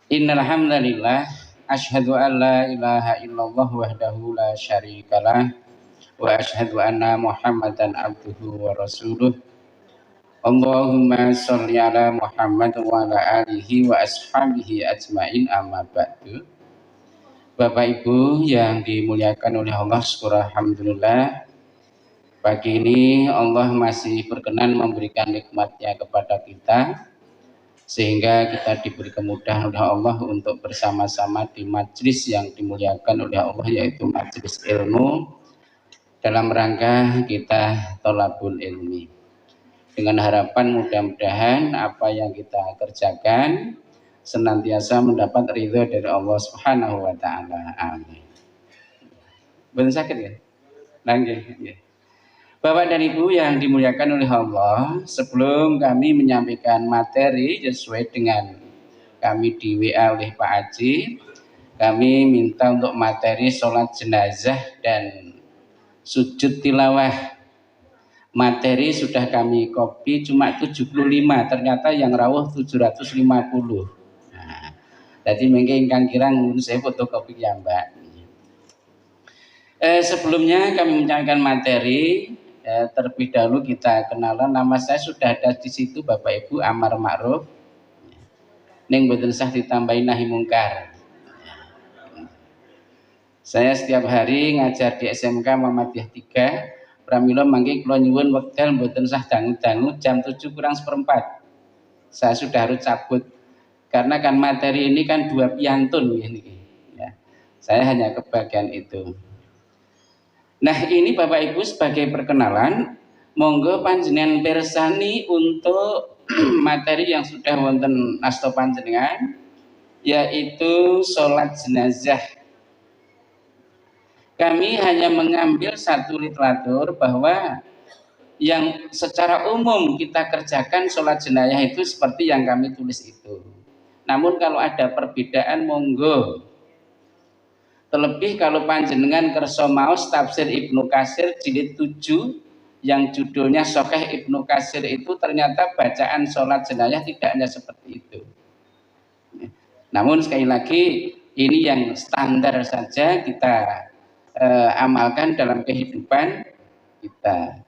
Innal hamdalillah asyhadu an la ilaha illallah wahdahu la syarikalah wa asyhadu anna Muhammadan abduhu wa rasuluh. Allahumma sholli ala Muhammad wa ala alihi wa ashabihi ajmain amma ba'du. Bapak Ibu yang dimuliakan oleh Allah, syukur alhamdulillah pagi ini Allah masih berkenan memberikan nikmatnya kepada kita sehingga kita diberi kemudahan oleh Allah untuk bersama-sama di majelis yang dimuliakan oleh Allah, yaitu majelis ilmu dalam rangka kita thalabul ilmi, dengan harapan mudah-mudahan apa yang kita kerjakan senantiasa mendapat ridho dari Allah Subhanahu wa taala. Amin. Betul sakit ya? Lanjut. Bapak dan Ibu yang dimuliakan oleh Allah, sebelum kami menyampaikan materi sesuai dengan kami di WA oleh Pak Haji, kami minta untuk materi sholat jenazah dan sujud tilawah. Materi sudah kami copy cuma 75, ternyata yang rawuh 750. Nah, jadi mungkin ingkang kirang saya fotokopi ya Mbak. Sebelumnya kami menyampaikan materi. Terlebih dahulu kita kenalan, nama saya sudah ada di situ Bapak Ibu, Amar Ma'ruf. Ning mboten sah ditambahi nahi mungkar. Saya setiap hari ngajar di SMK Muhammadiyah 3. Pramila mangke kula nyuwun wekdal mboten sah dangu-dangu jam 7 kurang seperempat. Saya sudah harus cabut karena kan materi ini kan 2 piantun ini. Ya. Saya hanya kebagian itu. Nah, ini Bapak Ibu sebagai perkenalan, monggo panjenengan pirsani untuk materi yang sudah wonten asta panjenengan, yaitu sholat jenazah. Kami hanya mengambil satu literatur bahwa yang secara umum kita kerjakan sholat jenazah itu seperti yang kami tulis itu. Namun kalau ada perbedaan monggo. Terlebih kalau panjenengan kersa maos tafsir Ibnu Katsir jilid 7 yang judulnya Sahih Ibnu Katsir, itu ternyata bacaan sholat jenazah tidak hanya seperti itu. Namun sekali lagi ini yang standar saja kita amalkan dalam kehidupan kita.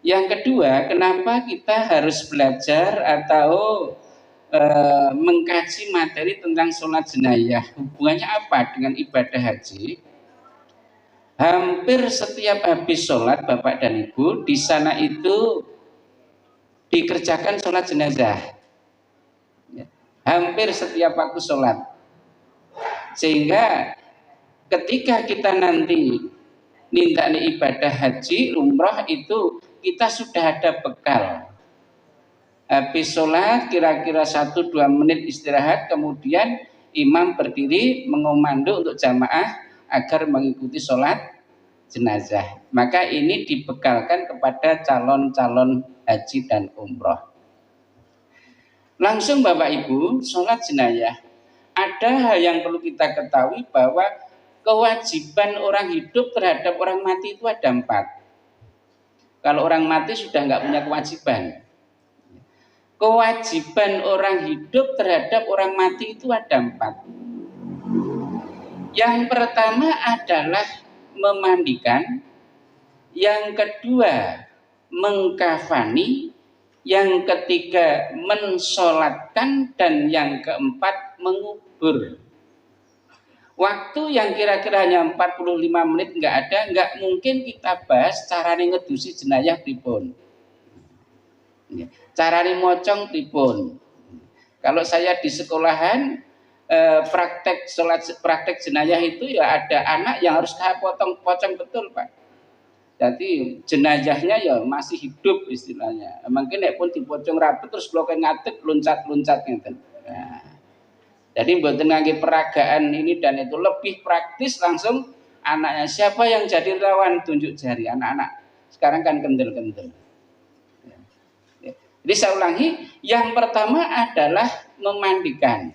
Yang kedua, kenapa kita harus belajar atau mengkaji materi tentang sholat jenazah? Hubungannya apa dengan ibadah haji? Hampir setiap habis sholat Bapak dan Ibu, di sana itu dikerjakan sholat jenazah. Hampir setiap waktu sholat. Sehingga ketika kita nanti nindakni ibadah haji, umrah itu kita sudah ada bekal. Habis sholat kira-kira 1-2 menit istirahat, kemudian imam berdiri mengomando untuk jamaah agar mengikuti sholat jenazah. Maka ini dibekalkan kepada calon-calon haji dan umroh. Langsung Bapak Ibu, sholat jenazah, ada hal yang perlu kita ketahui bahwa kewajiban orang hidup terhadap orang mati itu ada 4. Kalau orang mati sudah nggak punya kewajiban. Kewajiban orang hidup terhadap orang mati itu ada 4. Yang pertama adalah memandikan, yang kedua mengkafani, yang ketiga mensolatkan, dan yang keempat mengubur. Waktu yang kira-kira hanya 45 menit nggak mungkin kita bahas carane ngedusi jenazah pripun. Carane mocong pripun. Kalau saya di sekolahan praktek jenazah itu ya ada anak yang harus potong-potong betul Pak. Jadi jenazahnya ya masih hidup istilahnya. Mungkin nek pun dipocong rapi terus bloke ngadeg loncat-loncat ngeten. Nah, jadi mboten ngangge peragaan ini dan itu, lebih praktis langsung anaknya. Siapa yang jadi lawan tunjuk jari, anak-anak. Sekarang kan kendel-kendel. Jadi saya ulangi, yang pertama adalah memandikan.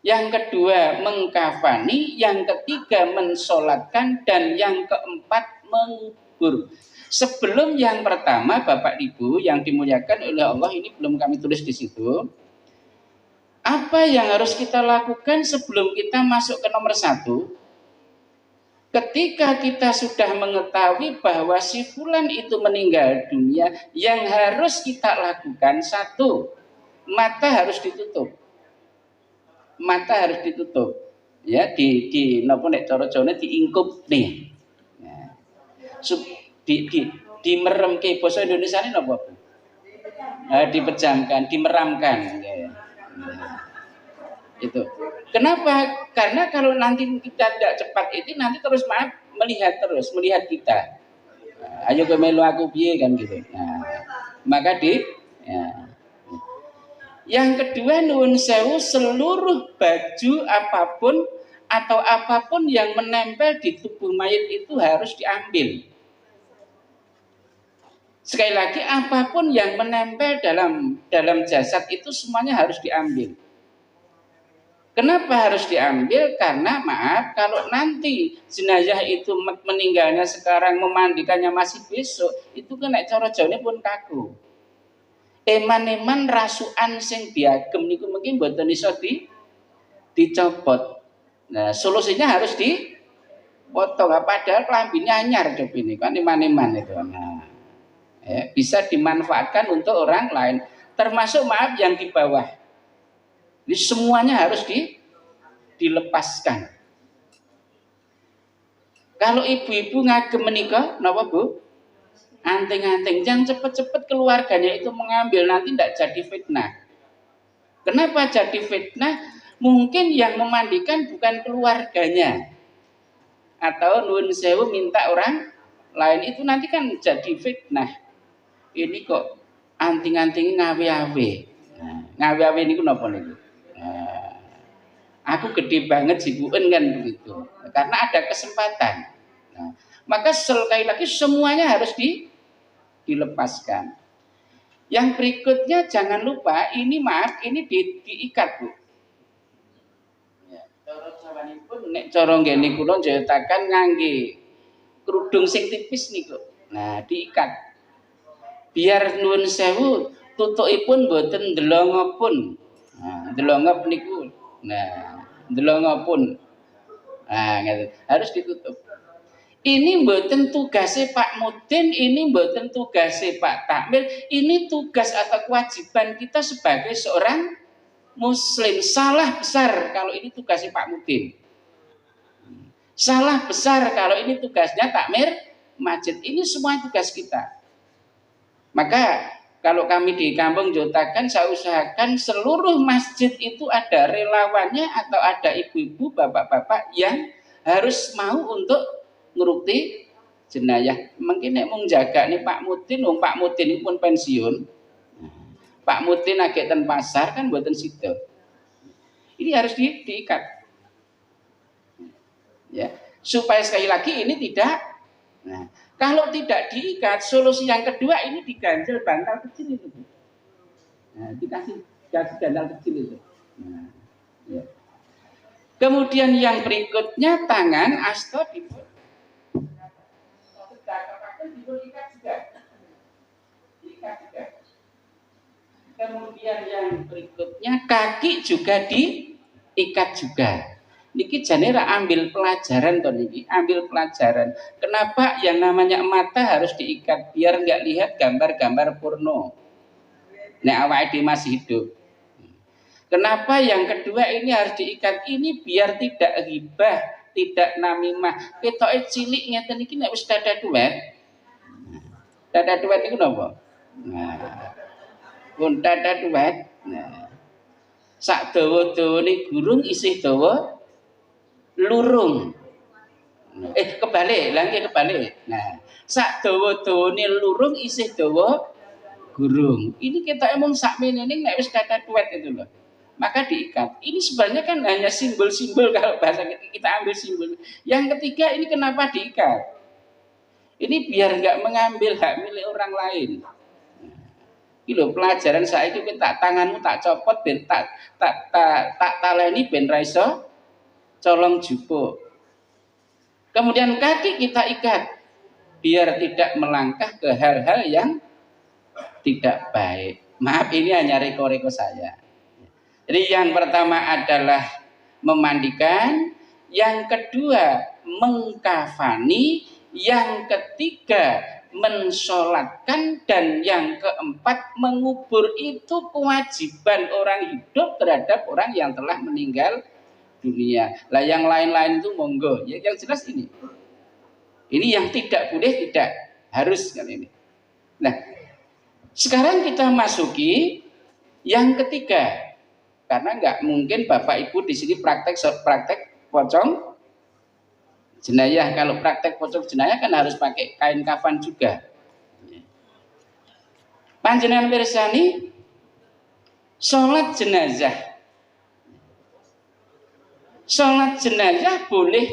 Yang kedua mengkafani, yang ketiga mensolatkan, dan yang keempat mengubur. Sebelum yang pertama Bapak Ibu yang dimuliakan oleh Allah, ini belum kami tulis di situ. Apa yang harus kita lakukan sebelum kita masuk ke nomor 1? Ketika kita sudah mengetahui bahwa si fulan itu meninggal dunia, yang harus kita lakukan 1, mata harus ditutup. Mata harus ditutup. Ya, di napa nek cara Jawane diingkup nih. Nah, di meremke basa Indonesia ini napa? Dipejamkan, dimeramkan. Ya. Itu. Kenapa? Karena kalau nanti kita tidak cepat itu nanti terus melihat kita. Ayo ke melu aku piye kan gitu. Nah, maka ya. Yang kedua, nuwun sewu, seluruh baju apapun atau apapun yang menempel di tubuh mayat itu harus diambil. Sekali lagi, apapun yang menempel dalam jasad itu semuanya harus diambil. Kenapa harus diambil? Karena maaf, kalau nanti jenazah itu meninggalnya sekarang, memandikannya masih besok, itu kena cara Jawane pun kaku. Eman-eman rasukan sing diagem niku mungkin mboten iso dicopot. Nah, solusinya harus dipotong. Padahal klambine anyar dop ini kan eman-eman itu. Nah, ya, bisa dimanfaatkan untuk orang lain, termasuk maaf yang di bawah. Jadi semuanya harus dilepaskan. Kalau ibu-ibu ngagem menikah, napa Bu? Anting-anting, yang cepet-cepet keluarganya itu mengambil, nanti tidak jadi fitnah. Kenapa jadi fitnah? Mungkin yang memandikan bukan keluarganya, atau nuwun sewu minta orang lain, itu nanti kan jadi fitnah. Ini kok anting-anting ngawe-awe. Nah, ngawe-awe niku napa niku? Aku gede banget sih Bu kan begitu. Karena ada kesempatan. Nah, maka sekali lagi semuanya harus dilepaskan. Yang berikutnya jangan lupa ini diikat Bu. Ya, cara jawanipun nek cara ngene kula njetakan ngangge kerudung sing tipis niku. Nah, diikat. Biar nuwun sewu tutukipun mboten ndelongopun. Nah, ndelongop niku. Nah, ndelongopun. Nah, gitu. Harus ditutup. Ini mboten tugasnya Pak Mudin, ini mboten tugasnya Pak Takmir, ini tugas atau kewajiban kita sebagai seorang Muslim. Salah besar kalau ini tugasnya Pak Mudin. Salah besar kalau ini tugasnya Takmir Masjid. Ini semua tugas kita. Maka kalau kami di Kampung Jotakan, saya usahakan seluruh masjid itu ada relawannya atau ada ibu-ibu, bapak-bapak yang harus mau untuk ngerukti jenayah. Mungkin nek mung jaga nih Pak Mudin, Pak Mudin ini pun pensiun. Pak Mudin agak ten pasar kan buatan situ. Ini harus diikat. Ya, supaya sekali lagi ini tidak. Nah, kalau tidak diikat, solusi yang kedua ini diganjel bantal kecil itu. Nah, dikasih bantal kecil itu. Nah, ya. Kemudian yang berikutnya tangan asta diikat juga. Diikat juga. Kemudian yang berikutnya kaki juga diikat juga. Niki janera ambil pelajaran toh niki, ambil pelajaran. Kenapa yang namanya mata harus diikat biar nggak lihat gambar-gambar porno. Nek awake masih hidup. Kenapa yang kedua ini harus diikat? Ini biar tidak ghibah, tidak namimah. Ketoke cilik ngeten iki nek wis dada duet. Dada duet niku napa? Nah, pun dada duet. Nah, sak dawa-dawane gurung isih dawa lurung. Kebalik. Nah, sak dawa-dawane lurung isih dawa gurung. Ini kita emang sak menene nek wis dada duet itu loh. Maka diikat. Ini sebenarnya kan hanya simbol-simbol kalau bahasa kita ambil simbol. Yang ketiga ini kenapa diikat? Ini biar nggak mengambil hak milik orang lain. Iki lho pelajaran saya itu tak tanganmu tak copot ben tak taleni ben ra iso colong jupuk. Kemudian kaki kita ikat biar tidak melangkah ke hal-hal yang tidak baik. Maaf ini hanya reko-reko saya. Jadi yang pertama adalah memandikan, yang kedua mengkafani, yang ketiga mensolatkan, dan yang keempat mengubur. Itu kewajiban orang hidup terhadap orang yang telah meninggal dunia. Lah yang lain-lain itu monggo. Ya, yang jelas ini. Ini yang tidak boleh, tidak harus kan ini. Nah, sekarang kita masuki yang ketiga. Karena nggak mungkin Bapak Ibu di sini praktek pocong jenayah. Kalau praktek pocong jenayah kan harus pakai kain kafan juga. Panjenengan pirsani sholat jenazah. Sholat jenazah boleh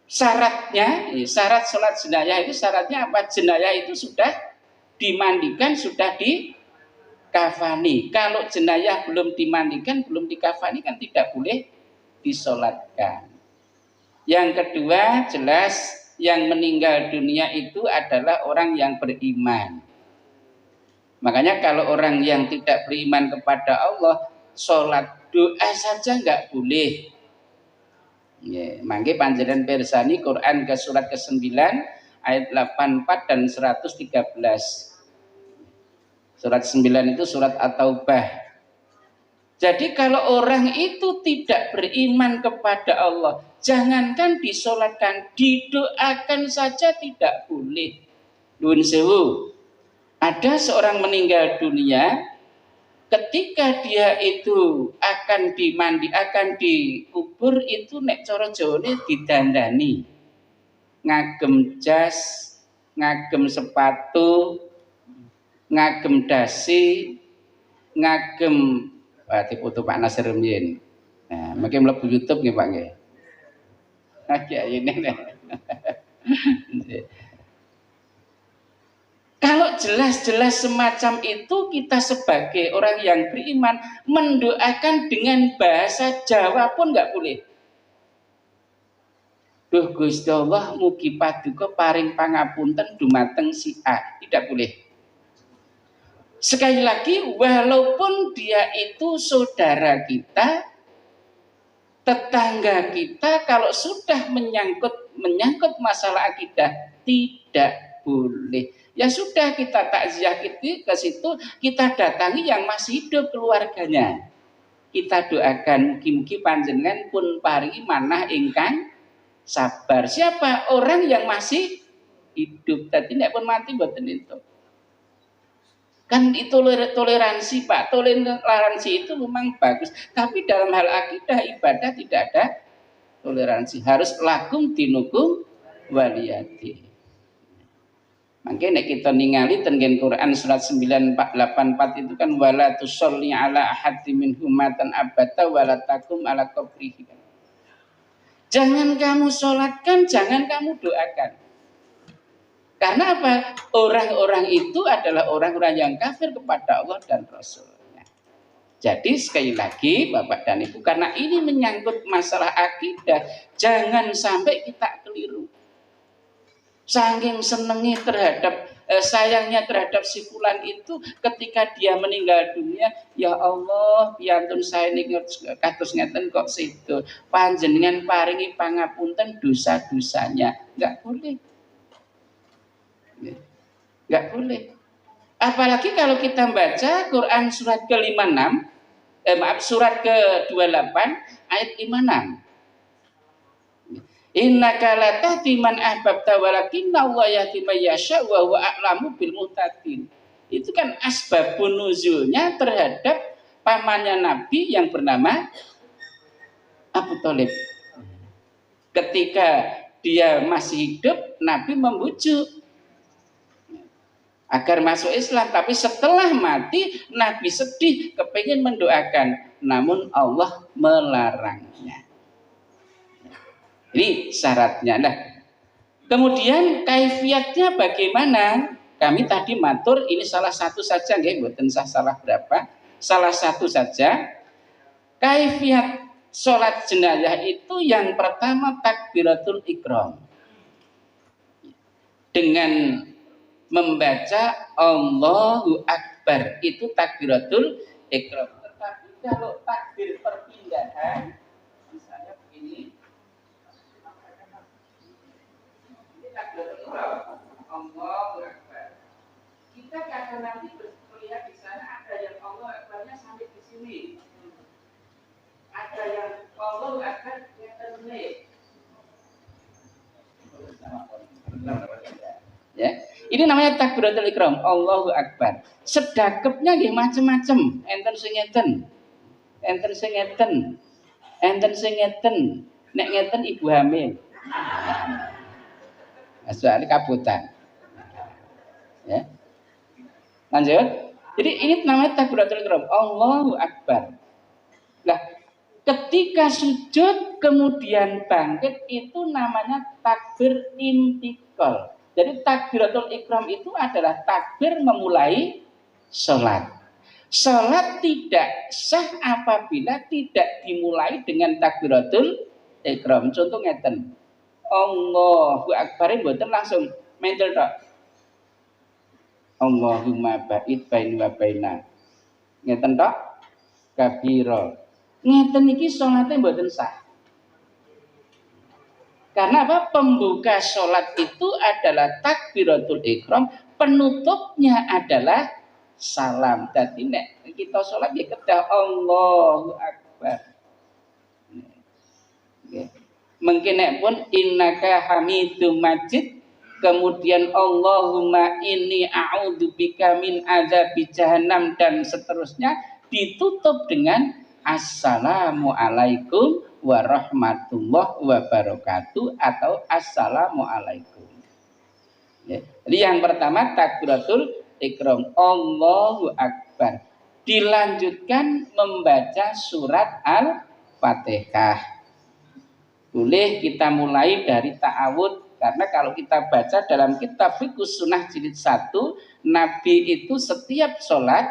syarat sholat jenazah itu syaratnya apa? Jenazah itu sudah dimandikan, sudah dikafani. Kalau jenazah belum dimandikan, belum dikafani kan tidak boleh disolatkan. Yang kedua, jelas yang meninggal dunia itu adalah orang yang beriman. Makanya kalau orang yang tidak beriman kepada Allah, sholat doa saja nggak boleh. Ya, mangke panjenengan pirsani Quran ke surat ke-9 ayat 84 dan 113. Surat 9 itu surat At-Taubah. Jadi kalau orang itu tidak beriman kepada Allah, jangankan disolatkan, didoakan saja tidak boleh. Nuwun sewu. Ada seorang meninggal dunia, ketika dia itu akan dikubur itu nek cara Jawane didandani. Ngagem jas, ngagem sepatu, ngagem dasi, ngagem foto Pak Nasir Mien. Nah, mungkin mlebu YouTube nggih Pak nggih. Nah, ini nih. Kalau jelas-jelas semacam itu, kita sebagai orang yang beriman mendoakan dengan bahasa Jawa pun nggak boleh. Duh Gusti Allah mugi paduka paring pangapunten dumateng si A. Tidak boleh. Sekali lagi, walaupun dia itu saudara kita, tetangga kita, kalau sudah menyangkut masalah akidah tidak boleh. Ya sudah, kita takziah ke situ, kita datangi yang masih hidup keluarganya. Kita doakan mugi-mugi panjenengan pun paringi manah ingkang sabar. Siapa? Orang yang masih hidup. Tadi nek pun mati mboten itu. Kan itu toleransi Pak. Toleransi itu memang bagus. Tapi dalam hal akidah ibadah tidak ada toleransi. Harus lakum dinukum waliyati. Makanya kita ningali tenggen Quran surat 984 itu kan wala tusolli ala ahadi minhum matan abata wala takum ala qabrihi. Jangan kamu sholatkan, jangan kamu doakan. Karena apa? Orang-orang itu adalah orang-orang yang kafir kepada Allah dan Rasulnya. Jadi sekali lagi Bapak dan Ibu, karena ini menyangkut masalah akidah, jangan sampai kita keliru. Saking senengnya sayangnya terhadap si fulan itu, ketika dia meninggal dunia, ya Allah, piantun saya ini kados ngeten kok situ. Panjenengan paringi pangapunten dosa-dosanya. Enggak boleh. Nggak boleh. Apalagi kalau kita baca Quran surat ke-56, surat ke-28 ayat 56. Innaka la tahdi man ahbabta walakinna Allah yahdi man yasha wa huwa a'lamu bil muhtadin. Itu kan asbabun nuzulnya terhadap pamannya Nabi yang bernama Abu Thalib. Ketika dia masih hidup, Nabi membujuk agar masuk Islam, tapi setelah mati Nabi sedih, kepingin mendoakan, namun Allah melarangnya. Ini syaratnya. Nah, kemudian kaifiatnya bagaimana? Kami tadi matur ini salah satu saja, nggih, mboten salah berapa, salah satu saja. Kaifiat sholat jenazah itu yang pertama takbiratul ihram. Dengan membaca Allahu Akbar, itu takbiratul ikram. Tetapi kalau takbir perpindahan, misalnya begini, ini takbiratul ihram, Allahu Akbar. Kita kadang nanti melihat di sana ada yang Allahu Akbarnya sampai di sini, ada yang Allahu Akbar ngeterne. Ya, ini namanya takbiratul ihram, Allahu Akbar. Sedakepnya nggih macem-macem, enten sing ngeten. Enten sing ngeten. Enten sing ngeten. Nek ngeten ibu hamil. Soalnya kabutan. Ya. Lanjut. Jadi ini namanya takbiratul ihram, Allahu Akbar. Nah, ketika sujud kemudian bangkit itu namanya takbir intikal. Jadi takbiratul ihram itu adalah takbir memulai sholat. Sholat tidak sah apabila tidak dimulai dengan takbiratul ihram. Contoh ngeten. Allahu Akbar mboten langsung mentel tok. Allahumma ba'id baini wa baina. Ngeten tok kabira. Ngeten iki salatnya mboten sah. Karena apa? Pembuka sholat itu adalah takbiratul ihram, penutupnya adalah salam. Jadi nek kita sholat ya kedah Allahu Akbar. Mungkin nek pun innaka hamidum majid, kemudian Allahumma inni a'udzubika min adzabi jahannam dan seterusnya ditutup dengan Assalamualaikum warahmatullahi wabarakatuh atau Assalamualaikum. Ya. Jadi yang pertama takbiratul ihram, Allahu Akbar. Dilanjutkan membaca surat Al-Fatihah. Boleh kita mulai dari ta'awud, karena kalau kita baca dalam kitab Fiqhus Sunnah jilid 1, Nabi itu setiap sholat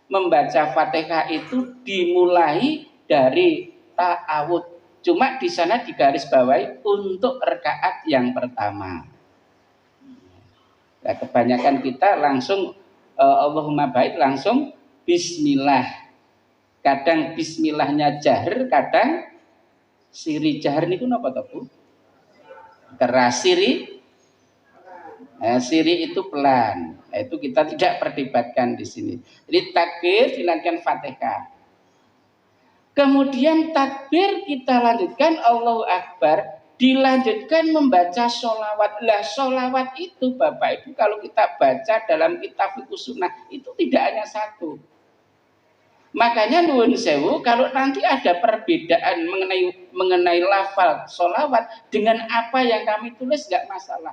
membaca Fatihah itu dimulai dari ta'awud. Cuma di sana digarisbawahi untuk rakaat yang pertama. Nah, kebanyakan kita langsung Allahumma baik langsung bismillah. Kadang bismillahnya jahar, kadang siri jahar niku napa to, Bu? Keras siri. Siri itu pelan. Nah, itu kita tidak perdebatkan di sini. Jadi takbir dilanjutkan Fatihah. Kemudian takbir kita lanjutkan Allahu Akbar, dilanjutkan membaca sholawat. Lah sholawat itu Bapak Ibu kalau kita baca dalam kitab Fiqhus Sunnah itu tidak hanya satu. Makanya nuwun sewu kalau nanti ada perbedaan mengenai lafal sholawat dengan apa yang kami tulis nggak masalah.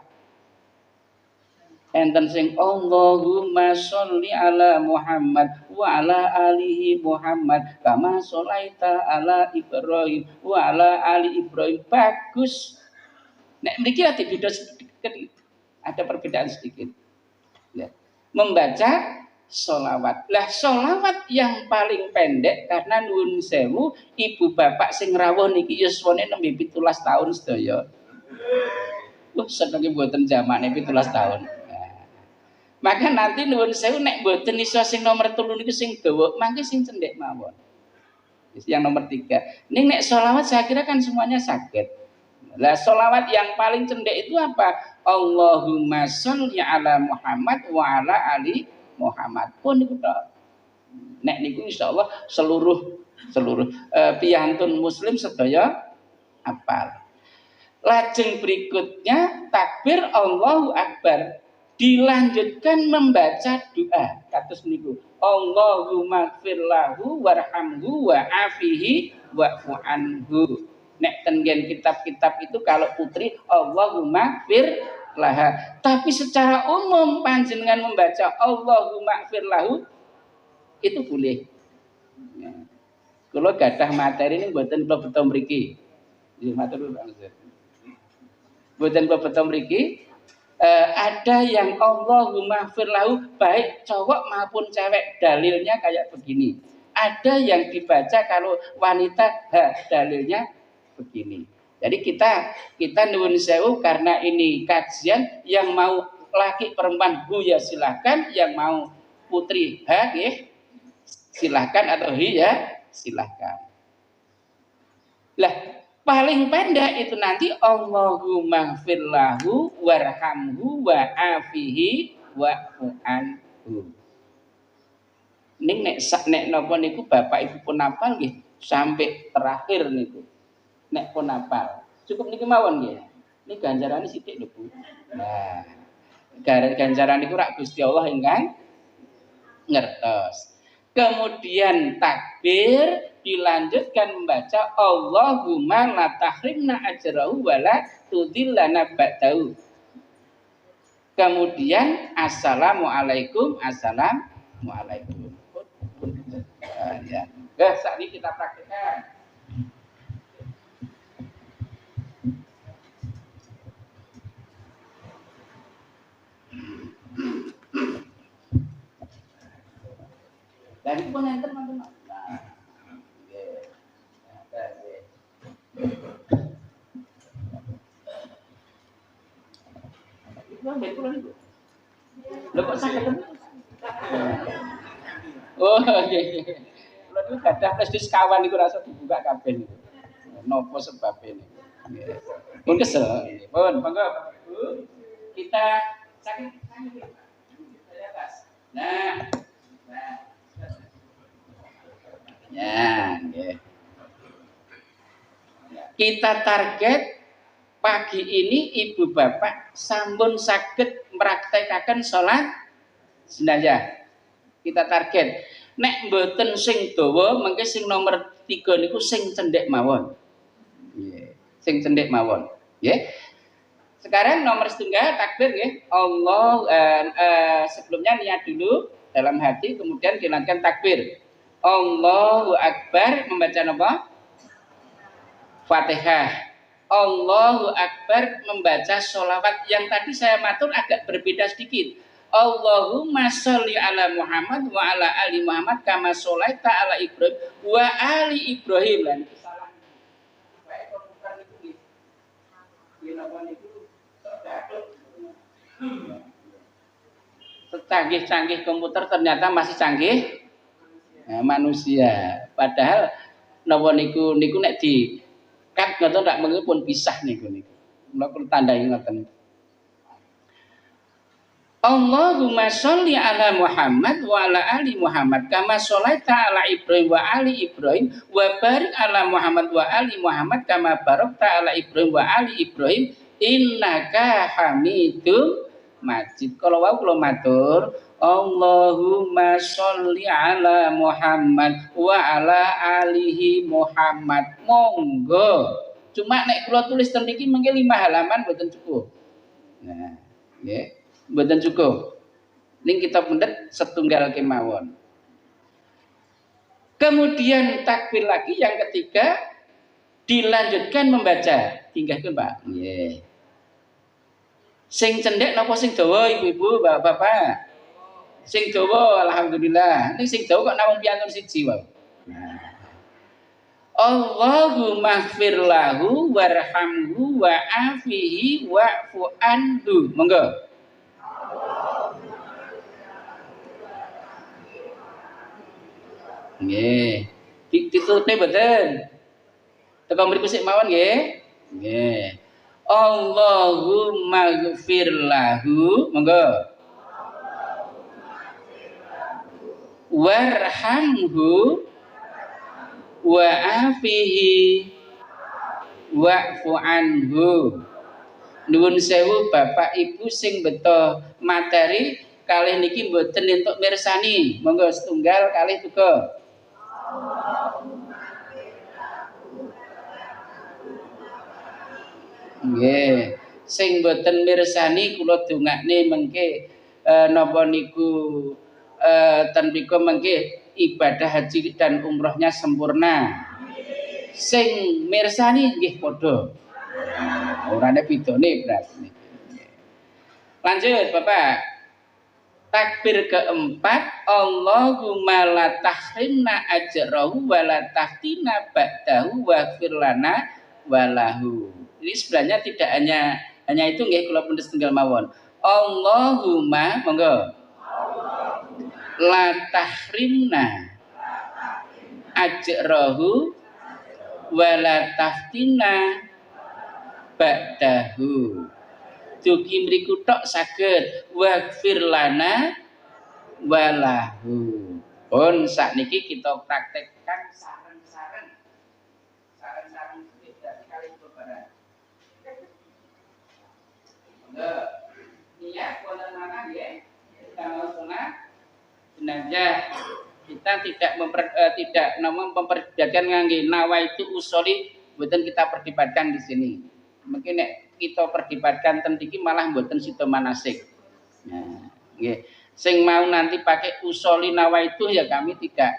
Enten sing Allahumma sholli ala Muhammad wa ala alihi Muhammad kama sholaita ala Ibrahim wa ala ali Ibrahim. Bagus. Nek mriki ada perbedaan sedikit. Ya. Membaca sholawat. Lah sholawat yang paling pendek karena nuwun sewu ibu bapak sing rawuh niki yuswane nembe 17 tahun sedaya. Sedenge mboten zamane 17 tahun. Maka nanti nuwun sewu nek mboten iso sing nomor 3 niku sing dawa, mangke sing cendhek mawon. Yang nomor 3. Ning nek sholawat saya kira kan semuanya sakit. Lah sholawat yang paling cendhek itu apa? Allahumma sholli ala Muhammad wa ala ali Muhammad. Pun niku tok. Nek niku insyaallah seluruh piyantun muslim sedaya apal. Lajeng berikutnya takbir Allahu Akbar. Dilanjutkan membaca doa kados niku Allahumma gfir lahu warhamhu wa afihi wa'fu anhu. Nek tenggen kitab-kitab itu kalau putri Allahumma gfir laha, tapi secara umum panjenengan membaca Allahumma gfir lahu itu boleh. Kalau gadah materi ini mboten kula beto mriki. Nggih matur nuwun. Mboten kula beto mriki. Ada yang Allahumma gfir lahu baik cowok maupun cewek, dalilnya kayak begini. Ada yang dibaca kalau wanita dalilnya begini. Jadi kita nuwun sewu karena ini kajian, yang mau laki perempuan bu ya silahkan, yang mau putri nggih silahkan atau iya silahkan. Lah paling pendek itu nanti Allahumma firlahu warhamhu wa afihi wa'fu anhu. Ning nek napa niku Bapak Ibu pun hafal nggih sampai terakhir niku. Nek pun hafal. Cukup niki mawon nggih. Ini ganjarane sithik lho Bu. Nah, ganjaran niku rak Gusti Allah ingkang ngertos. Kemudian takbir dilanjutkan membaca Allahumma la tahrimna ajrahu wa la tudillana ba'dahu. Kemudian assalamualaikum. Ya. Saat ini kita praktekkan. Dan itu pun yang teman-teman. Nah, Lho kok sakit? Oh, nggih. Lha niku gadah flash kawan niku rasa dibuka kabeh niku. Napa sebabe niku? Nggih. Pun kesel. Pun monggo Bu. Kita sakit. Nah. Ya, nggih. Kita target pagi ini Ibu Bapak sampun saged mraktekaken salat jenazah. Kita target. Nek mboten sing dawa, mengke sing nomor 3 niku sing cendhek mawon. Nggih, sing cendhek mawon. Nggih. Sekarang nomor setunggal takbir nggih. Sebelumnya niat dulu dalam hati kemudian dilanjutkan takbir. Allahu Akbar membaca apa? Fatihah. Allahu Akbar membaca sholawat yang tadi saya matur agak berbeda sedikit. Allahumma sholli ala Muhammad wa ala ali Muhammad kama sholaita ala Ibrahim wa ali Ibrahim. Lah niku salah. Bae komputer niku nggih. Napa niku canggih-canggih komputer ternyata masih canggih manusia. Padahal napa niku nek di kat ngoten ndak mengke pun pisah niku. Mula kula tandai ngoten. Allahumma sholli ala Muhammad wa ala ali Muhammad kama sholaita ala Ibrahim wa ali Ibrahim wa barik ala Muhammad wa ali Muhammad kama barakta ala Ibrahim wa ali Ibrahim innaka Hamidum Majid. Kalau wau kula matur Allahumma sholli ala Muhammad wa ala alihi Muhammad. Monggo. Cuma nek kula tulis ten mriki mengke 5 halaman mboten cukup. Nah, nggih, mboten cukup. Ning kita pendet setunggal kemawon. Kemudian takbir lagi yang ketiga dilanjutkan membaca. Tinggalkan Pak. Nggih. Sing cendhek napa sing dawa ibu-ibu, bapak-bapak? Sing dawa alhamdulillah. Ning sing dawa kok namung piantun siji wae. Allahumma ighfir lahu warhamhu wa afihi wa'fu anhu. Monggo. Nggih. Ditutne mboten? Teko mriku sik mawon nggih. Nggih. Allahumma ighfir lahu. Monggo. Warhamhu wa afihi wa'fu anhu. Nuwun sewu Bapak Ibu sing beto materi kalih niki mboten entuk mirsani. Monggo setunggal kalih tuga. Nggih, sing mboten mirsani kula dongakne mengke napa niku ten mriku mengke ibadah haji dan umrohnya sempurna. Sing mirsani nggih padha. Orane bidone berarti. Lanjut Bapak. Takbir keempat, Allahumma la tahrimna ajrahu wa la tahtina ba'dahu waghfir lana walahu. Ini sebenarnya tidak hanya itu nggih kula pun setunggal mawon. Allahumma monggo la tahrimna ajrahu wala taftina ba'dahu. Dugi mriku tok saged waghfir lana walahu. Pun sakniki kita praktekkan sareng-sareng beda kali bebaran. Niat wonten mana nggih? Kita mau sunat jenazah kita tidak memperdakan ngangge nawaitu usoli mboten kita perdebatkan di sini. Mungkin nek kita perdebatkan ten iki malah mboten sida manasik. Nah, nggih. Sing mau nanti pakai usoli nawaitu ya kami tidak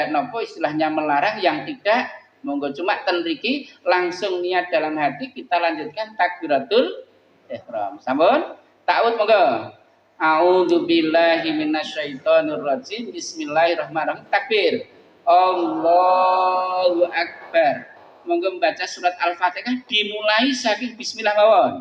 nopo istilahnya melarang, yang tidak monggo, cuma ten mriki langsung niat dalam hati kita lanjutkan takbiratul ihram. Sampun? Ta'awud monggo. A'udzubillahi minasyaitonirrajim. Bismillahirrahmanirrahim. Takbir. Allahu akbar. Monggo membaca surat Al-Fatihah dimulai saking bismillah mawon.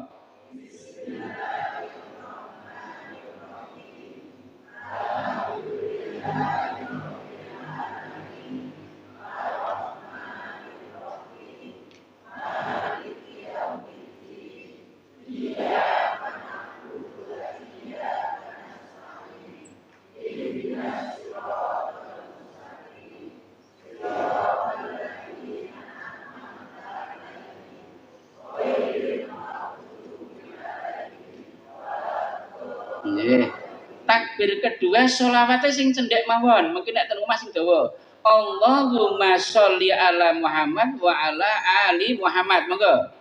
Takbir kedua sholawatnya sing cendek mawon, mungkin nek teng omah sing dawa. Allahumma sholli ala Muhammad wa ala ali Muhammad. Monggo.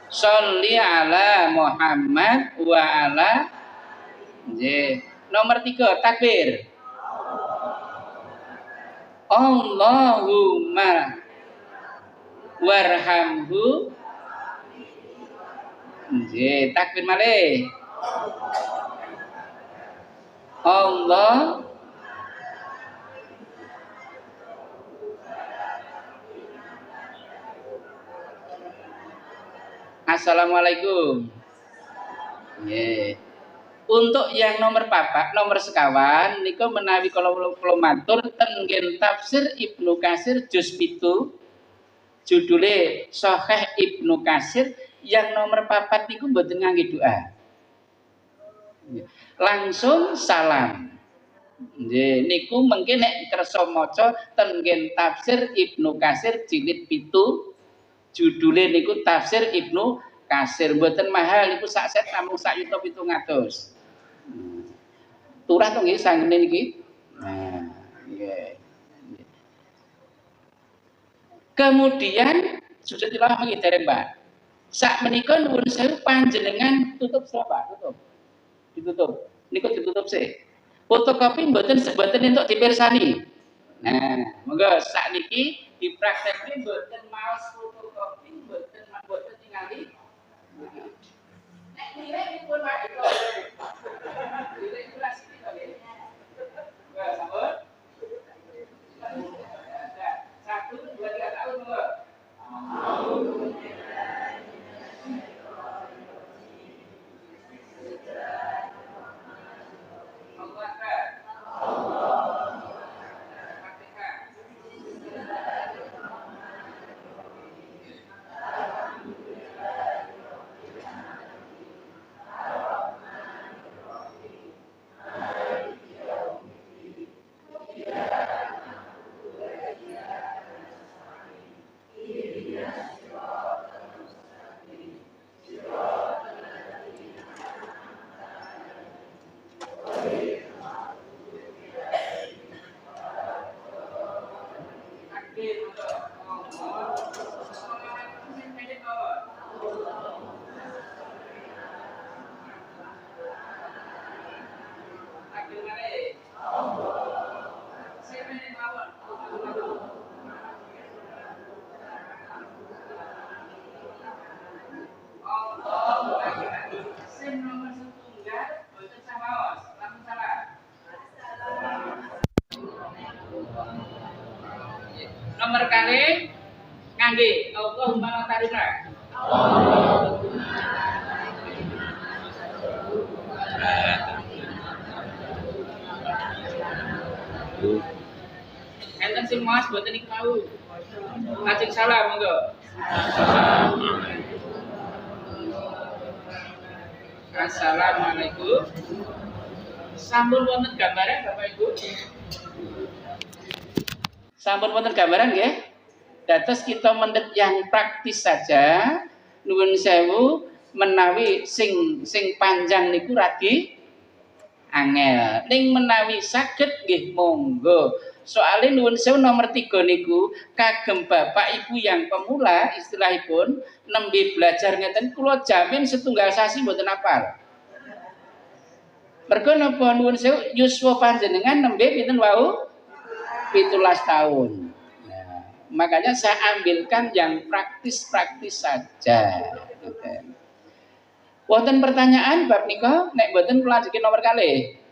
Sholli ala Muhammad wa ala. Nggih. Nomor 3 takbir. Allahumma warhamhu. Nggih, takbir malih. Allah Assalamualaikum. Nggih. Untuk yang nomor papat, nomor sekawan niku menawi kula matur ten nggih tafsir Ibnu Katsir juz 7 judule Sahih Ibnu Katsir yang nomor 4 niku mboten ngangge doa. Langsung salam. Nggih, niku mengke nek kersa maca ten nggih tafsir Ibnu Katsir jilid 7 judule niku tafsir Ibnu Katsir, mboten mahal niku sak set namung 1.700.000. Turah to nggih sanggene niki. Nah, nggih. Kemudian sujud tilawah mangke dereng, Pak. Sak menika nuwun sewu panjenengan tutup sapa? Tutup. Ditutup. Niku ditutup sih. Fotokopi mboten entuk dipirsani. Nah, monggo sak niki dipraktekne mboten maos fotokopi, mboten ningali. Nek nilai pun Pak itu. Nilai kelas iki to nggih. Wah, sampun. 1 2 3 tahun monggo. Nomor kali ngangge Allahumma tarika. Enten sing maos mboten niku mau. Lajeng salam monggo. Assalamualaikum. Sampun wonten gambaran Bapak Ibu? Sampun wonten gambaran nggih? Dados kita mendhet yang praktis saja. Nuwun sewu menawi sing panjang niku radi angel. Ning menawi saged nggih monggo. Soalnya nuwun sewu nomor 3 niku kagem Bapak Ibu yang pemula istilahipun nembe belajar ngeten kula jamin setunggal sasi mboten hafal. Mergo napa nuwun sewu yuswa panjenengan nembe pinten wau? 17 tahun. Nah, makanya saya ambilkan yang praktis-praktis saja. Wonten pertanyaan bab nika nek mboten kula lanjutke nomor kalih.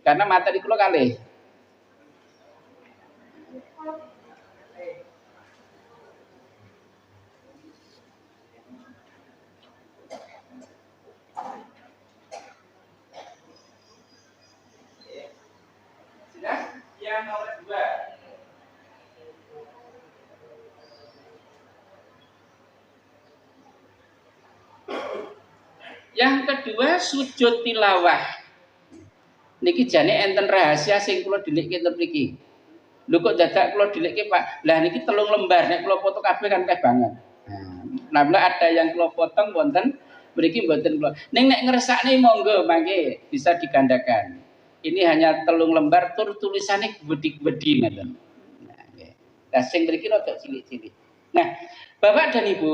Karena materi kula kalih. Sudah? Yang nomor 2. Yang kedua sujud tilawah. Niki jane enten rahasia sing kula dhilikke ten mriki. Lho kok dadak kula dhilikke Pak. Lah niki 3 lembar nek kula foto kabeh kan akeh banget. Nah, ada yang kula potong wonten mriki mboten kula. Ning nek ngresakne monggo mangke bisa digandakan. Ini hanya 3 lembar tur tulisannya gede-gede ngoten. Nah, nggih. Lah sing mriki rada cilik-cilik. Nah, Bapak dan Ibu,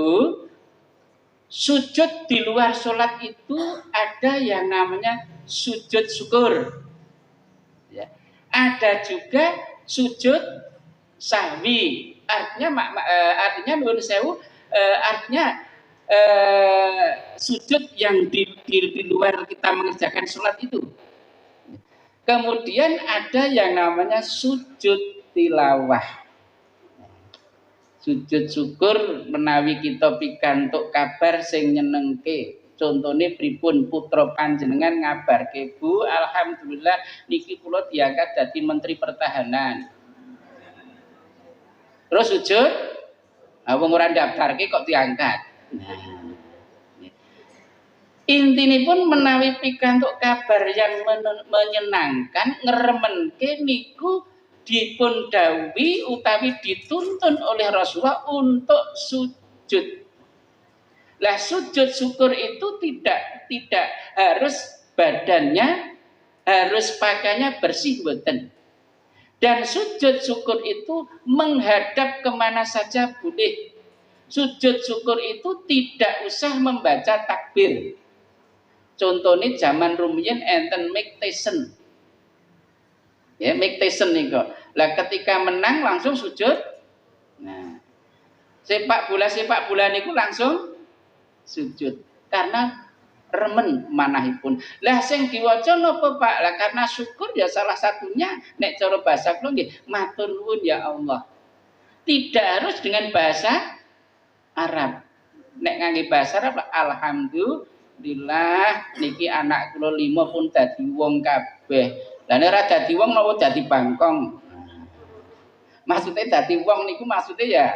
sujud di luar sholat itu ada yang namanya sujud syukur. Ya. Ada juga sujud sahwi. Artinya nuwun sewu, artinya sujud yang di luar kita mengerjakan sholat itu. Kemudian ada yang namanya sujud tilawah. Sujud syukur menawi kita pikantuk kabar sing nyenengke. Contone pripun putra panjenengan ngabarke, Bu, alhamdulillah niki kula diangkat dadi Menteri Pertahanan. Terus sujud, wong ora ndaftarke kok diangkat. Nah, intinipun menawi pikantuk kabar yang menyenangkan, ngremenke niku dipun dawuhi utawi dituntun oleh Rasulullah untuk sujud. Lah sujud syukur itu tidak harus badannya, harus pakaiannya bersih mboten. Dan sujud syukur itu menghadap kemana saja boleh. Sujud syukur itu tidak usah membaca takbir. Contohnya zaman rumiyin enten Mike Tyson. Ya, Mike Tyson niku. Lah ketika menang langsung sujud. Nah, sepak bola niku langsung sujud karena remen manahipun. Lah sing diwaca napa Pak? Lah karena syukur ya salah satunya nek cara bahasa kula nggih matur nuwun ya Allah. Tidak harus dengan bahasa Arab. Nek ngangge bahasa Arab alhamdulillah niki anak kula 5 pun dadi wong kabeh. Lah nek ora dadi wong napa dadi bangkong. Maksudnya dadi wong niku maksudnya ya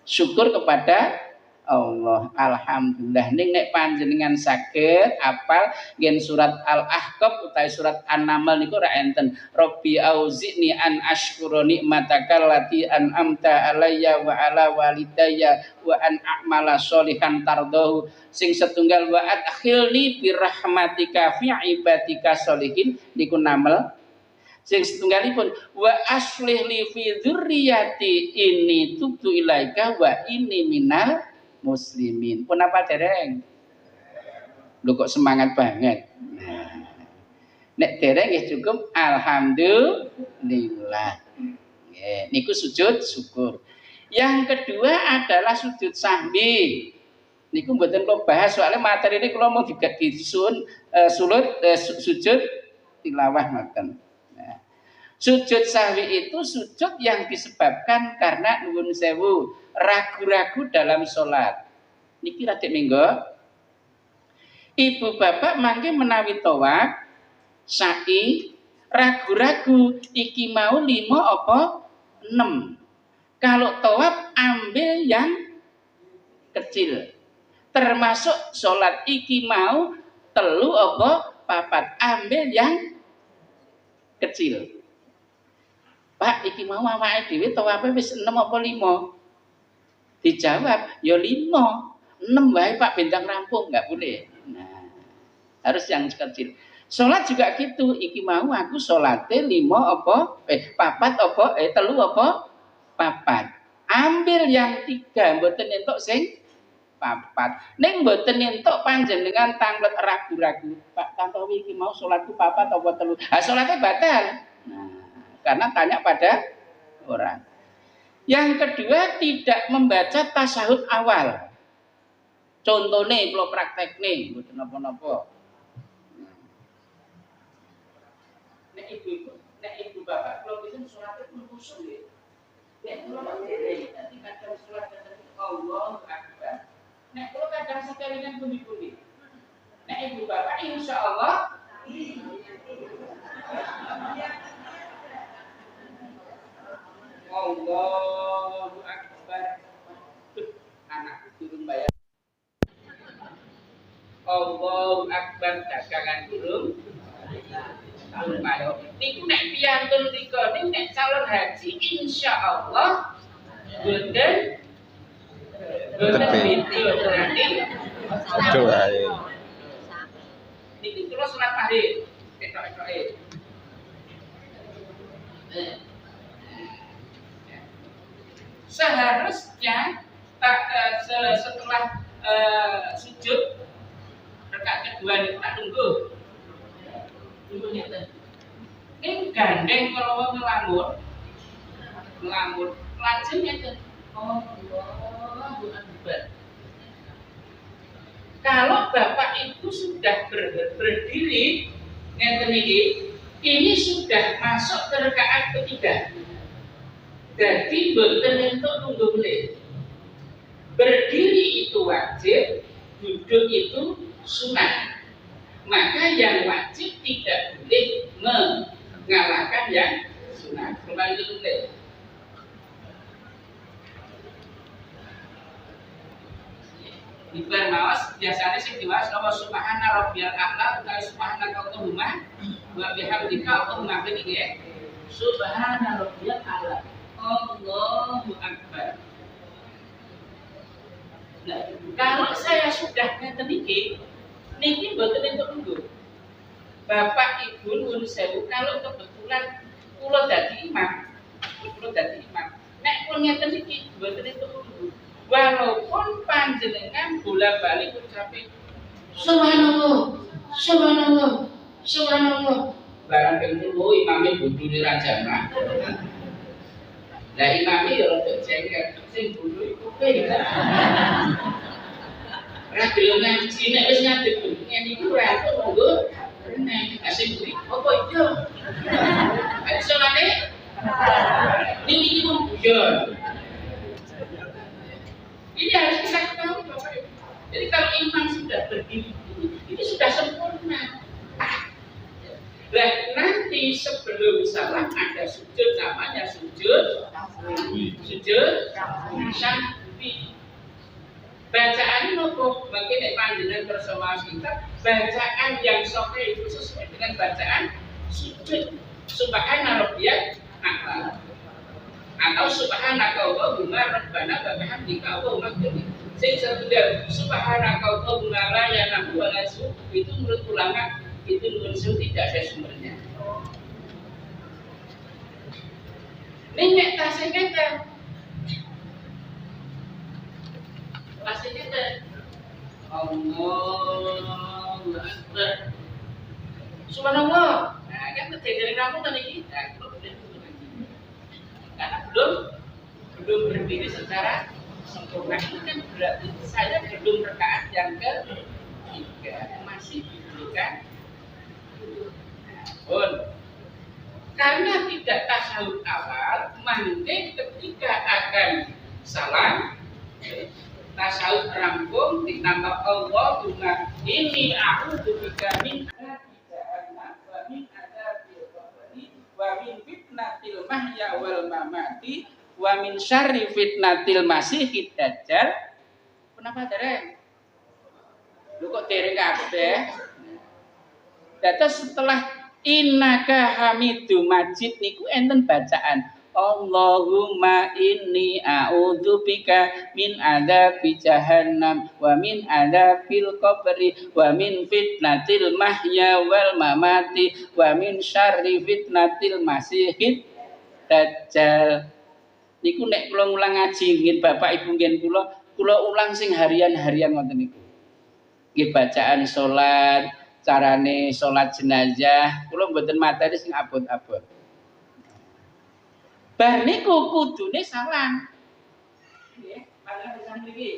syukur kepada Allah. Alhamdulillah ning nek panjenengan saged apal ngen surat Al-Ahqaf utawi surat An-Naml niku ora enten Rabbi auzi'ni an asykura nikmataka allati an'amta alayya wa ala walidayya wa an a'mala sholihan tardahu sing setunggal wa adkhilni birahmatika fi ibadika sholihin niku Naml. Sing setunggalipun wa aslih li fi dzurriyyati inni tubtu ilaika wa inni minal muslimin. Pun apa dereng? Lho kok semangat banget. Nah, nek dereng ya cukup alhamdulillah. Nggih, niku sujud syukur. Yang kedua adalah sujud sahwi. Niku mboten kula bahas soalnya materi ini kula mau disusun sujud tilawah ngoten. Sujud sahwi itu sujud yang disebabkan karena nuwun sewu ragu-ragu dalam sholat. Niki radik minggu. Ibu bapak mangke menawi tawaf, sa'i, ragu-ragu iki mau 5 apa 6. Kalau tawaf ambil yang kecil. Termasuk sholat iki mau 3 apa 4, ambil yang kecil. Pak, iki mau awake dhewe tawafe wis 6 apa 5? Dijawab, ya 5. 6 wae Pak, bentang rampung, enggak boleh. Nah, harus yang kecil. Sholat juga gitu, iki mau aku sholate 5 apa 4 apa 3 apa 4. Ambil yang 3, mboten entuk sing 4. Ning mboten entuk panjenengan tanglet ragu-ragu. Pak Tantowi iki mau sholatku 4 apa 3? Ah, sholatnya batal. Nah, karena tanya pada orang. Yang kedua, tidak membaca tasyahud awal. Contohnya kalau praktek nih, mboten napa-napa. Nek ibu bapak kalau bisa sholatnya pun khusyuk ya. Nek kalau mandiri nanti kadang sholat datang Allahu Akbar. Nek kalau kadang sekalian pundi-pundi. Nek ibu bapak insya Allah Allahu Akbar. Anak turun bayar. Allahu Akbar dagangan turun. Turun bayar. Niku nek piyantun rika niku nek calon haji insyaallah boten video nanti. Coba. Niki kula salat maghrib. Ketok-ketoke. Seharusnya setelah sujud rakaat kedua ini tak tunggu ngeten. Ning gandeng kalau ngelamun lajeng ngeten. Allahu Akbar. Kalau bapak itu sudah berdiri ngeten iki, ini sudah masuk ke rakaat ketiga. Jadi mboten entuk tunggu menit. Berdiri itu wajib, duduk itu sunat. Maka yang wajib tidak boleh mengalahkan yang sunat. Kembali ke menit. Di permawas biasanya sih diwas nama subhana rabbiyal a'la utawi subhanaka Allahumma wa bihamdika Allahumma ya. Subhana rabbiyal a'la. Allahu Akbar. Nah, kalau saya sudah ngeten niki mboten entuk tunggu. Bapak Ibu nuwun sewu kalau kebetulan kula dadi imam. Nek pun ngeten niki mboten entuk tunggu. Walaupun panjenengan bolak-balik ucape subhanallah, subhanallah, subhanallah. Barang ping 10 imame bodhone ra jamaah. Lah imame ya rada jengkel, sing bodho iku kowe. Ora gelem ngaji nek wis ngadeg ngene iki ora entuk monggo. Nek asing kuwi apa iya? Ayo salate. Niki pun guyon. Ini harus kita ketahui Bapak Ibu. Jadi kalau imam sudah berdiri ini sudah sempurna. Nah, nanti sebelum salam ada sujud namanya sujud syahwi. Bacaan nopo bagi panjenengan bersama kita, bacaan yang sahih itu sesuai dengan bacaan sujud. Subhana rabbiyal a'la. Atau subhanaka Allahumma rabbana wa bihamdika Allahumma ighfirli. Sing sesudah subhanaka Allahumma la yanahu wa la su itu menurut ulama itu nuwun tidak ada sumbernya. Nek tasih keten. Tasih keten. Allahu Akbar. Subhanallah. Nah, kan terjadi kamu tadi kita. Karena belum berdiri secara sempurna. Itu kan berarti saya belum rakaat yang ketiga, masih diberikan. Pun karena tidak tasyahud awal, mangke ketika akan salam tasyahud rampung ditambah Allahumma inni a'udzubika min adzabil qabr wa min adzabil qabr. wal mamati wa min syarri fitnatil masiihid dajjal. Kenapa dereng? Lu kok dereng kabeh? Dados setelah innaka hamidu majid niku enten bacaan Allahumma inni a'udzubika min adzabi jahannam wa min adzabil qabri wa min fitnatil mahya wal mamati wa min syarri fitnatil masiihid dajjal. Niku nek kula ngulang ngaji nggih Bapak Ibu nggih kula ulang sing harian-harian ngoten niku. Nggih bacaan salat, carane salat jenazah, kula mboten materi sing abot-abot. Bar niku kudune salam. Nggih, panjenengan pisan mriki.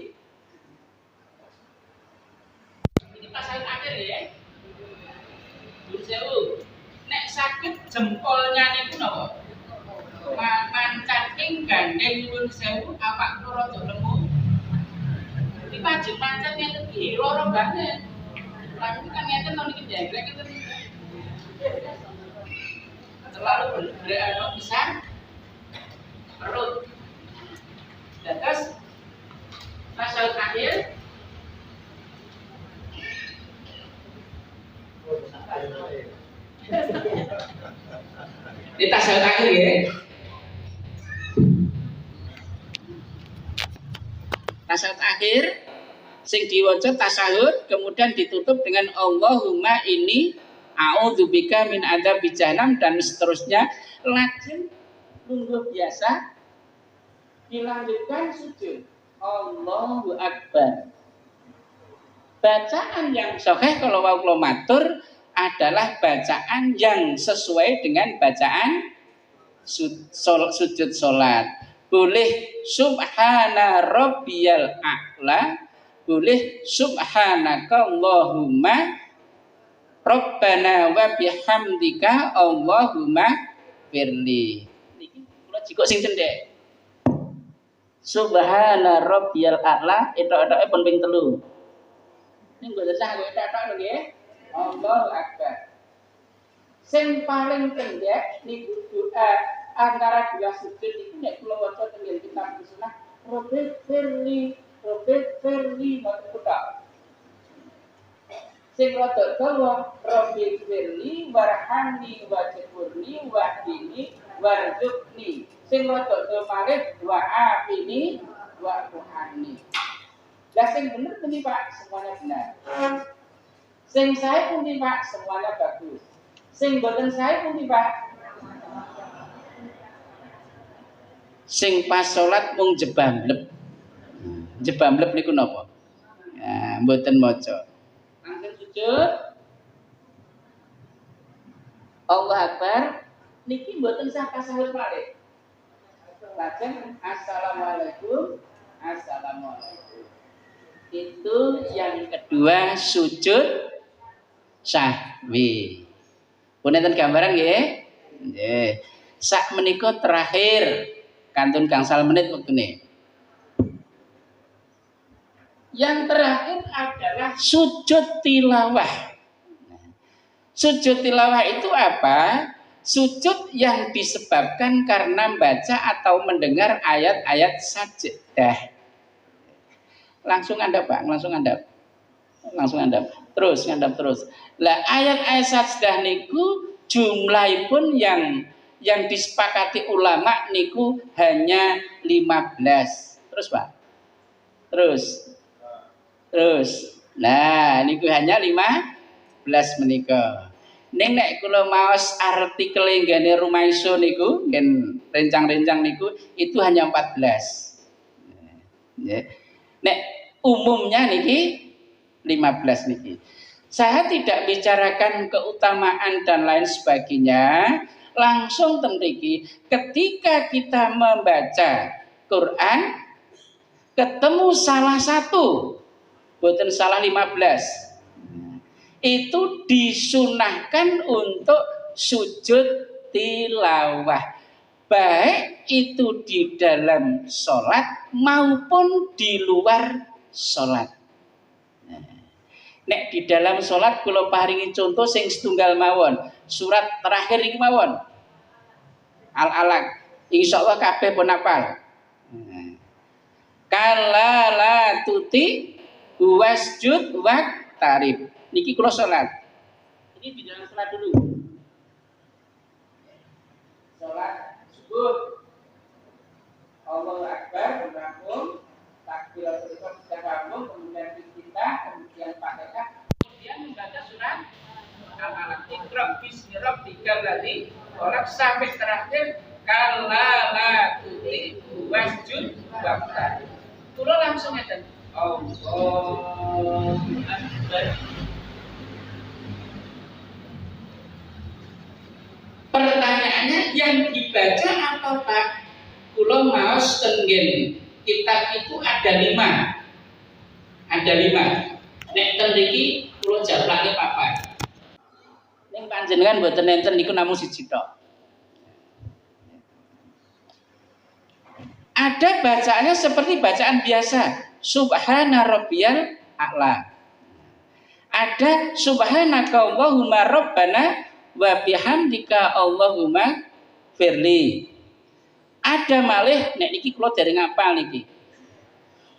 Iki pasal akhir ya. Dun sewu. Nek saged jempolnya niku napa? Mancating gandeng nyuwun sewu apa kula rada lemu. Iki pajeng mancat ngeten iki loro banget. Lah iki kan ngeten to niki jenggrek ngeten. Terlalu berat bisa perut. Terus pasal akhir di tasawuf akhir ya. Tasawuf akhir sing diwaca tasahud kemudian ditutup dengan Allahumma inni a'udzubika min adzabi jahannam dan seterusnya. Lajeng lungguh biasa dilanjutkan sujud Allahu Akbar. Bacaan yang sahih kalau wau kula matur adalah bacaan yang sesuai dengan bacaan sujud salat. Boleh subhana rabbiyal a'la, boleh subhanakallahumma rabbana wa bihamdika Allahumma firli. Niki kula jikok sing cendhek. Subhana rabbiyal a'la etok-etoke pun ping 3. Ning mboten sah kok etok-etok nggih. Allahu Akbar. Sing paling pendek niku doa antara dua sujud itu nek kula waca teng kitab sunnah Robert Firli maksudnya sing rada dawa Robert Firli warhamni wajburni wahdini warzuqni sing rada dawa malih wa afini wa tuhani. Lah sing bener pundi Pak semuanya benar. Sing saya pundi Pak semuanya bagus. Sing boten saya pundi Pak. Sing pas salat mung jebambleb. Jebambleb niku napa? Ya, mboten maca. Langsung sujud. Allah Akbar. Niki mboten sah tasawuf malih. Lajeng assalamualaikum. Assalamualaikum. Itu yang kedua sujud sahwi. Punten gambaran nggih? Nggih. Sak menika terakhir kantun gangsal menit wektune. Yang terakhir adalah sujud tilawah. Sujud tilawah itu apa? Sujud yang disebabkan karena membaca atau mendengar ayat-ayat sajadah. Langsung Anda Pak, langsung Anda. Terus ngandap terus. Lah ayat-ayat sajadah niku jumlahipun yang disepakati ulama niku hanya 15. Terus Pak. Terus. Nah, niku hanya 15 menika. Ning nek kula maos artikel nggene Rumaiso niku, ngen rencang-rencang niku itu hanya 14. Nggih. Nek umumnya niki 15 niki. Saya tidak bicarakan keutamaan dan lain sebagainya. Langsung temriki ketika kita membaca Quran ketemu salah satu boten salah 15 itu disunahkan untuk sujud tilawah baik itu di dalam sholat maupun di luar sholat. Nek di dalam sholat kula paringi contoh sing setunggal mawon. Surat terakhir iki mawon. Al-Alaq. Insyaallah kabeh pun hafal. Kala la tuti wasjud waqtarib. Niki kula salat. Ini di dalam salat dulu. Salat subuh. Allahu Akbar, berangkum, takbiratul ihram sudah rampung, kemudian kita, kemudian Fatihah, kemudian membaca surat Al-Alaq. Iqra bismi rabbikal ladzi khalaq sampai terakhir kala la tuti wasjud waqtarib. Kula langsung ngeten. Allahu Akbar. Pertanyaannya yang dibaca apa Pak? Kula maos tenggen kitab itu ada 5. Ada 5. Nek ten mriki kula japlake papat. Ning panjenengan mboten enten niku namung siji tok. Ada bacaannya seperti bacaan biasa. Subhana rabbiyal a'la. Ada subhanaka Allahumma rabbana wa bihamdika Allahumma firli. Ada malih nek niki kula dereng ngapal niki.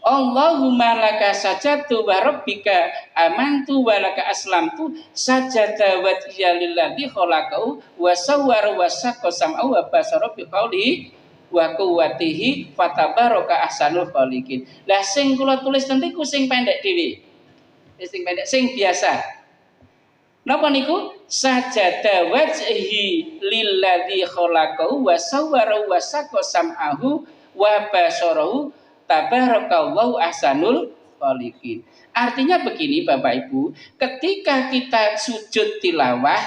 Allahumma laka sajadtu wa rabbika amantu wa laka aslamtu sajada wajhiya lilladzi khalaqahu wa sawwara wa saqasama wa basara bi qawli wa quwwatihi fatabaraka ahsanul khaliqin. Lah sing kula tulis niku sing pendek dhewe. Sing pendek sing biasa. Napa niku? Sajada wajhi lilladzi khalaqahu wa sawwara wa saqasamahu wa basarahu tabarakallahu ahsanul khaliqin. Artinya begini Bapak Ibu, ketika kita sujud tilawah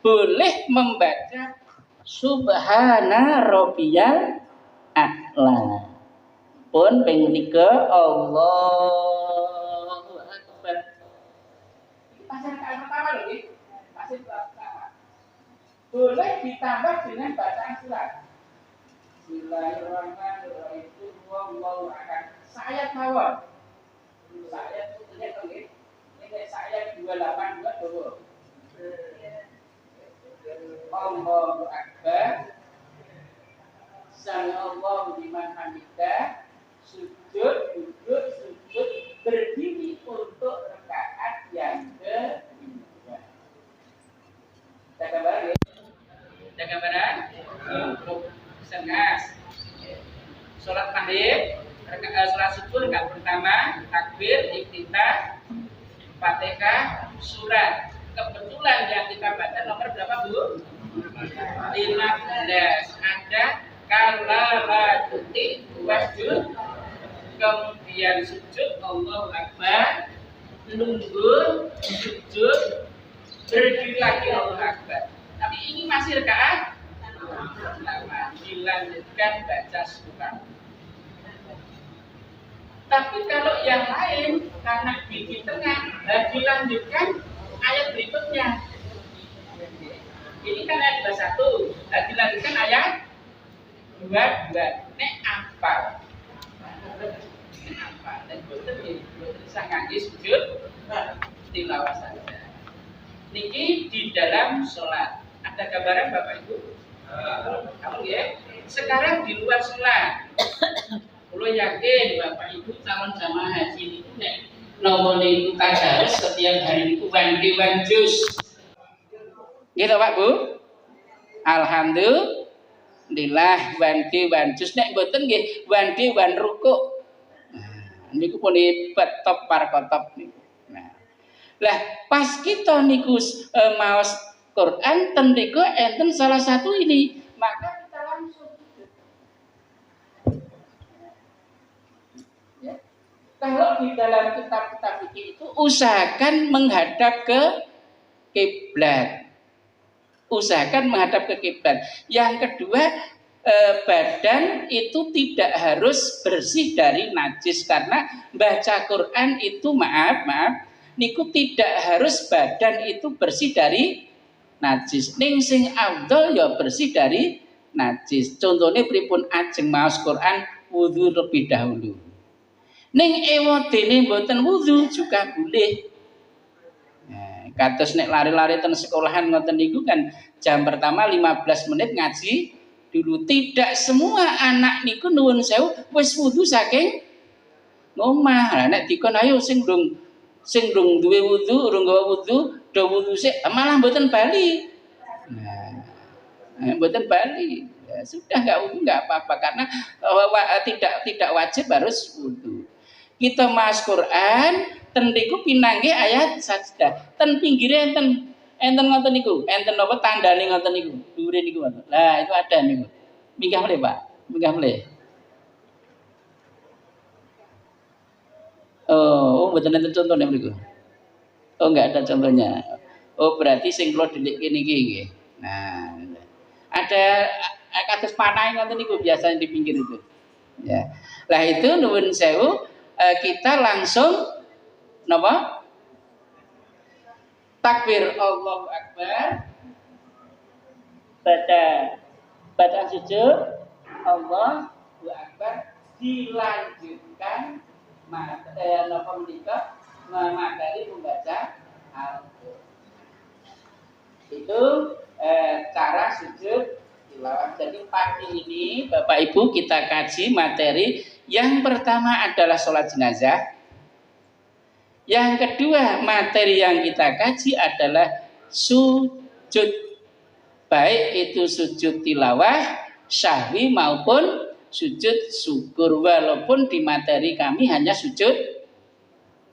boleh membaca subhana rabbiyal a'la. Pun ping 3 Allahu akbar. Pasal pertama lho nggih. Pasal pertama. Boleh ditambah dengan bacaan surat. Bismillahirrahmanirrahim. Wallahu akbar. Saya mawon. Saya tulisnya to nggih. Ini saya 282 dulu. Allahu akbar. Sallallahu liman hamidah. Sujud, duduk, sujud, berdiri untuk rakaat yang kedua. Ada gambaran ya? Ada gambaran? Sengas. Salat maghrib, salat subuh rakaat pertama, takbir, iftitah, Fatihah, surat. Kebetulan yang kita baca nomor berapa Bu? 15. Ada kala la tuti wasjud, kemudian sujud Allahu akbar, nunggu sujud, berdiri lagi Allahu akbar. Tapi ini masih rakaat pertama, dilanjutkan baca surat. Tapi kalau yang lain karena di tengah dilanjutkan ayat berikutnya. Ini kan ayat 21, dilanjutkan ayat 22. Nek apa? Dan boten bisa ngangge sujud tilawah saja. Niki di dalam sholat. Ada gambaran Bapak Ibu? Kamu ya? Sekarang di luar sholat. Kulo yakin Bapak Ibu calon jamaah haji itu nek nomone itu tadarus setiap hari itu one juz. Gitu Pak Bu? Alhamdulillah one juz nek mboten nggih one rukuk. Niku pun top parkotop niku. Nah. Lah pas kita niku maos Quran ten niku enten salah satu ini, maka kita langsung ya. Kalau di dalam kitab-kitab fikih itu usahakan menghadap ke kiblat. Usahakan menghadap ke kiblat. Yang kedua, badan itu tidak harus bersih dari najis karena baca Quran itu maaf niku tidak harus badan itu bersih dari najis. Ning sing afdal ya bersih dari najis. Contohnya pripun ajeng maos Quran wudu lebih dahulu. Ning ewadene mboten wudu juga boleh. Nah, kados nek lari-lari ten sekolahan ngoten niku kan jam pertama 15 menit ngaji dulu. Tidak semua anak niku nuwun sewu wis wudu saking ngomah. Lah nek dikon ayo sing ndung duwe wudu, urung gawa wudu, do wudu sik malah mboten bali. Nah, mboten bali. Ya, sudah nggak wudu nggak apa-apa karena tidak wajib harus wudu. Kita mas Quran ten niku pinangge ayat sajdah. Ten pinggire enten ngoten niku. Enten napa tandane ngoten niku. Dhuwure niku ngoten. Lah itu ada niku. Minggah mleh, Pak. Minggah mleh. Oh, mboten enten contone mriku. Oh, enggak ada contohnya. Oh, berarti sing kula delikke niki nggih. Nah, ada kados panah ngoten niku biasanya di pinggir itu. Ya. Lah itu nuwun sewu kita langsung napa? Takbir Allahu Akbar. Baca sujud Allahu Akbar dilanjutkan napa menika materi membaca Al-Qur'an. Itu cara sujud tilawah. Jadi pagi ini Bapak Ibu kita kaji materi yang pertama adalah sholat jenazah. Yang kedua materi yang kita kaji adalah sujud, baik itu sujud tilawah, syahwi maupun sujud syukur. Walaupun di materi kami hanya sujud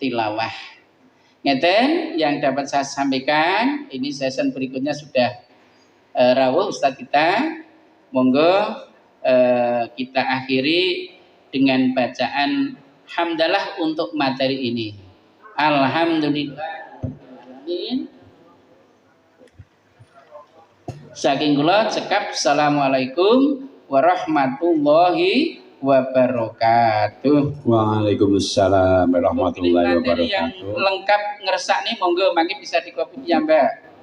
tilawah. Ngeten yang dapat saya sampaikan. Ini session berikutnya sudah rawuh Ustaz kita. Monggo kita akhiri dengan bacaan hamdalah untuk materi ini. Alhamdulillah. Saking kula cekap assalamualaikum warahmatullahi wabarakatuh. Waalaikumsalam warahmatullahi wabarakatuh. Yang lengkap ngersakne monggo mangke bisa dikopi ya, Mbak.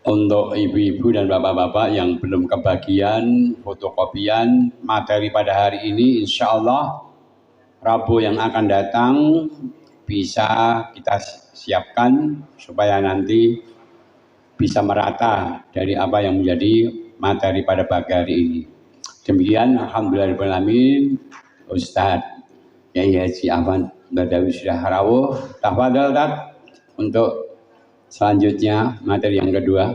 Untuk ibu-ibu dan bapak-bapak yang belum kebagian fotokopian materi pada hari ini, insya Allah Rabu yang akan datang bisa kita siapkan supaya nanti bisa merata dari apa yang menjadi materi pada pagi hari ini. Demikian, alhamdulillahirrahmanirrahim. Ustadz Yai Haji Ahmad Badawi sudah rawuh. Tafadhal Ustadz untuk selanjutnya materi yang kedua.